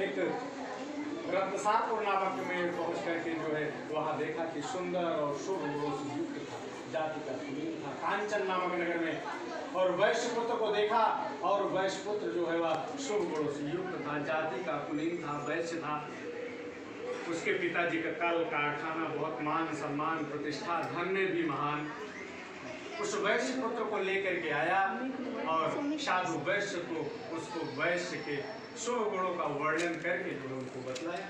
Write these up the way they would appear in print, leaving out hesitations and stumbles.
एक रत्नसारपुर नामक में पहुँच करके जो है वहाँ देखा कि सुंदर और शुभ गुणों से युक्त था, जाति का कुलीन था कांचन नामक नगर में। और वैश्यपुत्र को देखा और वैश्यपुत्र जो है वह शुभ गुणों से युक्त था, जाति का कुलीन था, वैश्य था। उसके पिताजी का कल कारखाना, बहुत मान सम्मान प्रतिष्ठा, धन में भी महान। उस वैश्य पुत्र को लेकर के आया और साधु वैश्य को उसको वैश्य के शुभ गुणों का वर्णन करके जो उनको बतलाया।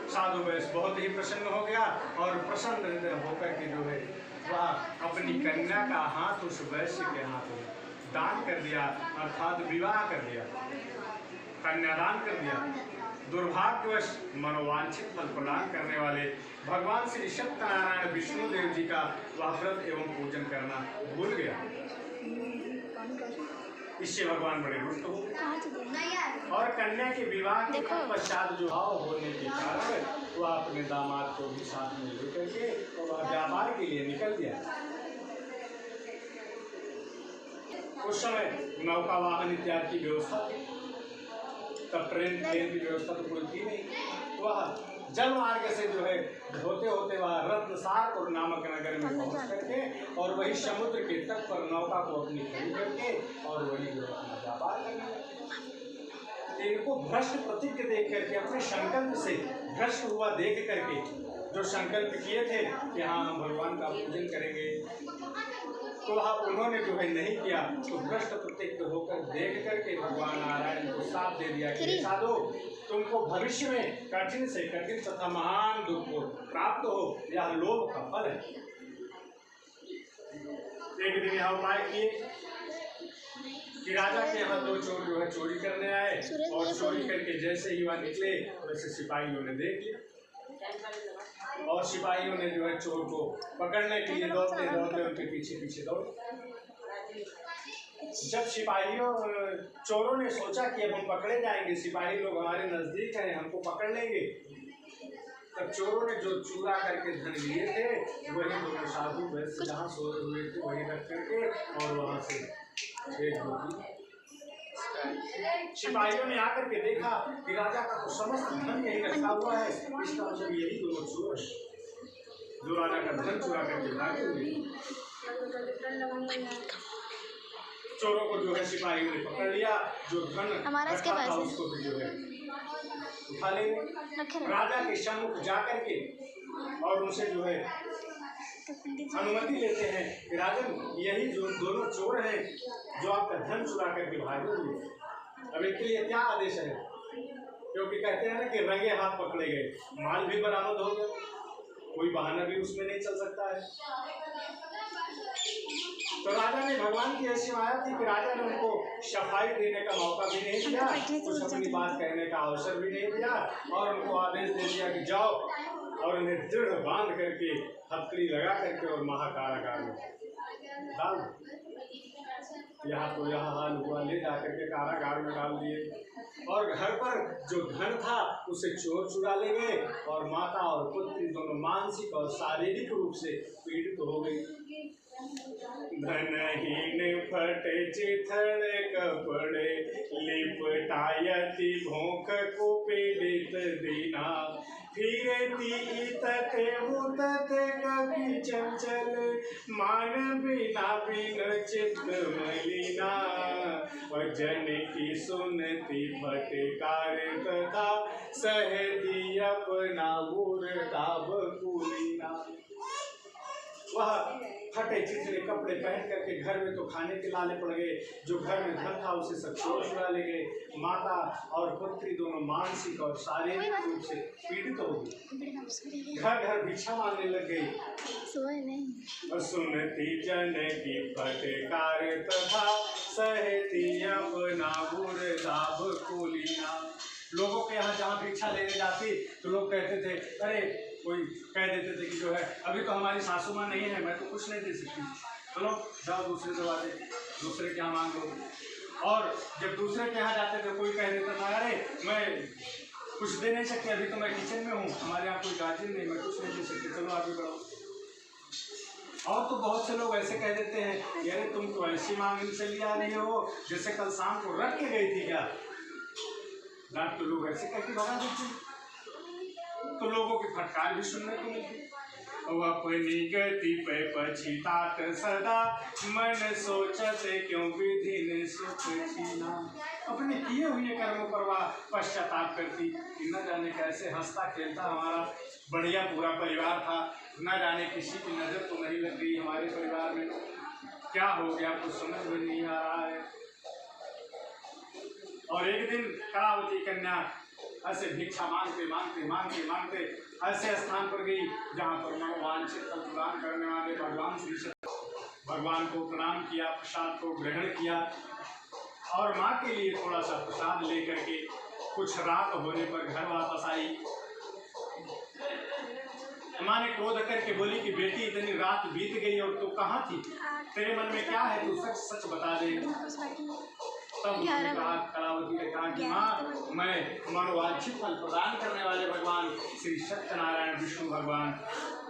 साधु वैश्य बहुत ही प्रसन्न हो गया और प्रसन्न हृदय होकर के जो है वह अपनी कन्या का हाथ उस वैश्य के हाथ में दान कर दिया, अर्थात विवाह कर दिया, कन्यादान कर दिया। दुर्भाग्यवश मनोवांछित फल प्रदान करने वाले भगवान श्री सत्यनारायण विष्णु देव जी का वह व्रत एवं पूजन करना भूल गया। इससे भगवान बड़े रुष्ट हो गए और कन्या के विवाह के पश्चात जो भाव होने के कारण वह अपने दामाद को भी साथ में लेकर के और वह व्यापार के लिए निकल गया। उस समय नौका वाहन इत्यादि की व्यवस्था थी, तब ट्रेन की व्यवस्था तो कोई थी नहीं। वह जल मार्ग से जो है होते होते वह रत्नसारपुर नामक नगर में पहुंच करके और वही समुद्र के तट पर नौका को अपनी खड़ी करके और वही जो अपना व्यापार करने। इनको भ्रष्ट प्रतिज्ञ देख करके, अपने संकल्प से भ्रष्ट हुआ देख करके, जो संकल्प किए थे कि हाँ हम भगवान का पूजन करेंगे, तो वह उन्होंने जो है नहीं किया। तो भ्रष्ट प्रतिज्ञ होकर देख करके भगवान नारायण को साथ दे दिया कि साधु तुमको भविष्य में कठिन से कठिन तथा महान दुख को प्राप्त हो, यह लोभ का फल है। एक दिन यह उपाय किए कि राजा के यहाँ दो चोर जो है चोरी करने आए और चोरी करके जैसे ही वह निकले वैसे सिपाहियों ने देख लिया और सिपाहियों ने जो है चोर को पकड़ने के लिए दौड़ते दौड़ते उनके पीछे पीछे दौड़े। जब सिपाहियों चोरों ने सोचा कि अब हम पकड़े जाएंगे, सिपाही लोग हमारे नजदीक हैं, हमको पकड़ लेंगे, तब चोरों ने जो चुरा करके धन लिए थे वही दोनों साधु वैसे जहाँ सोए हुए थे वही रख करके और वहाँ से एक धोती। सिपाहियों ने आकर के देखा कि राजा का तो समस्त धन यही रखा हुआ है, इसका मतलब यही दोनों चोर है जो राजा का धन चुरा करके भागे हुए। चोरों को जो है सिपाहियों ने पकड़ लिया, जो धन रखा था उसको भी जो है उठा लेंगे। राजा के सम्मुख जाकर के और उनसे जो है अनुमति लेते हैं कि राजन यही जो दोनों चोर हैं जो आपका धन चुरा करके भागे हुए, अब इनके लिए क्या आदेश है? क्योंकि कहते हैं ना कि रंगे हाथ पकड़े गए, माल भी बरामद हो गया, कोई बहाना भी उसमें नहीं चल सकता है। तो राजा ने भगवान की ऐसी माया थी कि राजा ने उनको सफाई देने का मौका भी नहीं दिया, कुछ अपनी बात कहने का अवसर भी नहीं दिया और उनको आदेश दे दिया कि जाओ और उन्हें दृढ़ बांध करके हथकड़ी लगा करके और महाकारागार में डाल। यहाँ तो यह हाल हुआ, ले जा करके कारागार में डाल दिए और घर पर जो धन था उसे चोर चुरा ले गए और माता और पुत्री दोनों मानसिक और शारीरिक रूप से पीड़ित हो गई। धनहीन फट चिथड़ कपड़े लिपटायति भोंक को पीड़ित दीना फिरती इतते उतते कभी चंचल मान बिना बिन चित्त मलिना वजन की सुनती फटकार तथा सहती अपना मुर्दाब कुलीना। वह फटे चिथड़े कपड़े पहन करके घर में तो खाने के लाले पड़ गए, जो घर में धन था उसे सब चोर चुरा ले गए। माता और पुत्री दोनों मानसिक और शारीरिक रूप से पीड़ित हो गई, घर घर भिक्षा मांगने लग गई। और सुनती जन की फटकार तथा सहती अपना मुर्दाब कुलीना। लोगों के यहाँ जहाँ भिक्षा लेने जाती तो लोग कहते थे, अरे कोई कह देते थे कि जो है अभी तो हमारी सासू माँ नहीं है, मैं तो कुछ नहीं दे सकती, चलो जाओ दूसरे दवा दे, दूसरे के यहाँ मांग लो। और जब दूसरे के यहाँ जाते थे कोई कह देता था, अरे मैं कुछ दे नहीं सकती, अभी तो मैं किचन में हूँ, हमारे यहाँ कोई गार्जियन नहीं, मैं कुछ नहीं दे सकती, चलो आगे बढ़ो। और तो बहुत से लोग ऐसे कह देते हैं कि अरे तुम तो ऐसी मांग चली आ रही हो जैसे कल शाम को रख के गई थी क्या। डांट तो लोग ऐसे करके भगा देते, तो लोगों की फटकार भी सुनने को मिलती। अपनी गति पे पछितात सदा, मन सोचते क्यों विधि ने सुख छीना। अपने किए हुए कर्मों पर वह पश्चाताप करती कि न जाने कैसे हंसता खेलता हमारा बढ़िया पूरा परिवार था, न जाने किसी की नजर तो नहीं लग गई हमारे परिवार में, क्या हो गया कुछ समझ में नहीं आ रहा है। और एक दिन कलावती कन्या ऐसे भिक्षा मांगते मांगते मांगते मांगते ऐसे स्थान पर गई जहाँ पर मनोवांछित फल प्रदान करने वाले भगवान श्री कृष्ण, भगवान को प्रणाम किया, प्रसाद को ग्रहण किया और माँ के लिए थोड़ा सा प्रसाद लेकर के कुछ रात होने पर घर वापस आई। माँ ने क्रोध करके बोली कि बेटी इतनी रात बीत गई और तू कहाँ थी, तेरे मन में क्या है, तू सच सच बता दे। तब उसने कहा, कलावती ने कहा कि माँ मैं मनोवांछित फल प्रदान करने वाले भगवान श्री सत्यनारायण विष्णु भगवान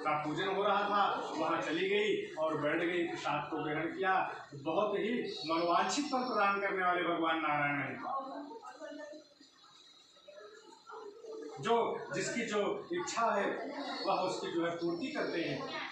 का पूजन हो रहा था, वहाँ चली गई और बैठ गई, प्रसाद को ग्रहण किया। बहुत ही मनोवांछित फल प्रदान करने वाले भगवान नारायण हैं, जो जिसकी जो इच्छा है वह उसकी जो है पूर्ति करते हैं।